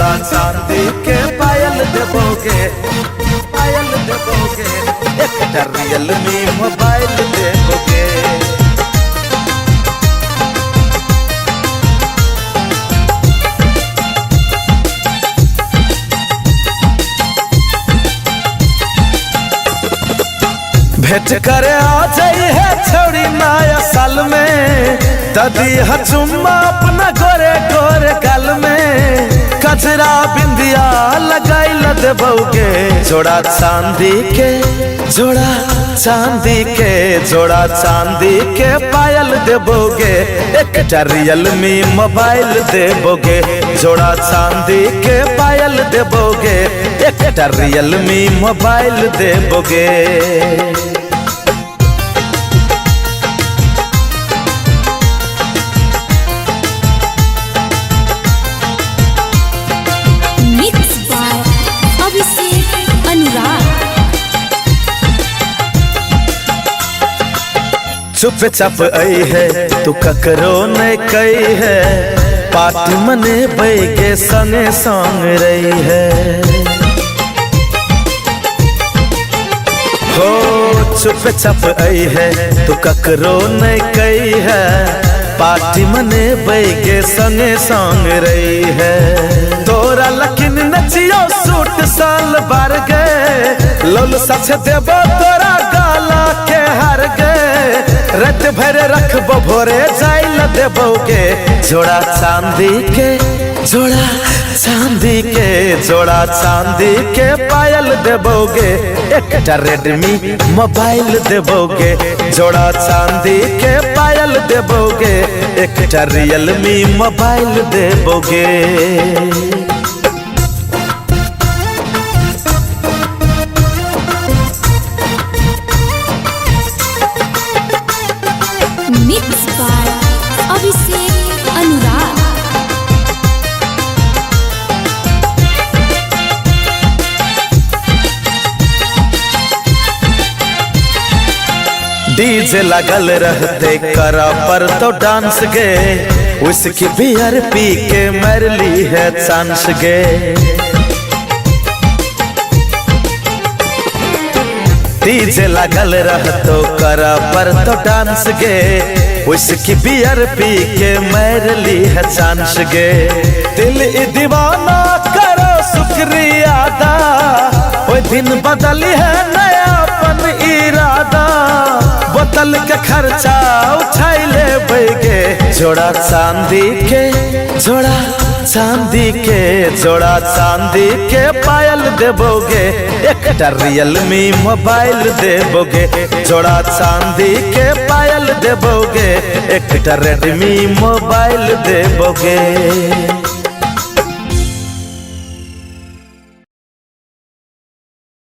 जोड़ा चांदी के पायल देबोगे, पायल देबोगे, एक रियलमी मोबाइल देबोगे। भेंट करे आ जाई है छोड़ी नया साल में, ददी चुम्मा अपना गोरे गोरे गाल में, कचरा बिंदिया लगाई देबोगे। जोड़ा चांदी के, जोड़ा चांदी के, जोड़ा चांदी के पायल देबोगे, एक रियलमी मोबाइल देबोगे। जोड़ा चांदी के पायल देबोगे, एक रियलमी मोबाइल देबोगे। चुप चाप आई है तू ककरो नहीं कही है, पार्टी मने बैगे संगे संग रही है। हो चुप चाप आई है तू ककरो नहीं कही है, पार्टी मने बैगे संगे संग रही है। तोरा लकिन नचियो सूट साल बार गए, लोल सच देबो तोरा गाला के हार गए। रात भर रखबो भोरे जाइल देबोगे। जोड़ा चांदी के, जोड़ा चांदी के, जोड़ा चांदी के पायल देबोगे, एक रेडमी मोबाइल देबोगे। जोड़ा चांदी के पायल देबोगे, एक रियलमी मोबाइल देबोगे। डीजे लगल रहते करा पर तो डांस गे, उसकी बियर पी के मर ली है चांस गे। डीजे लगल रहतो करा पर तो डांस गे, उसकी बियर पी के मर ली है चांस गे। दिल दीवाना करो शुक्रिया दा, वो दिन बदली है नयापन इरादा। बोतल के खर्चा उठाई ले बैगे। जोड़ा चांदी के, जोड़ा चांदी के, जोड़ा चांदी के पायल देबोगे, एक रियलमी मोबाइल देबोगे। जोड़ा चांदी के पायल देबोगे, एक रेडमी मोबाइल देबोगे।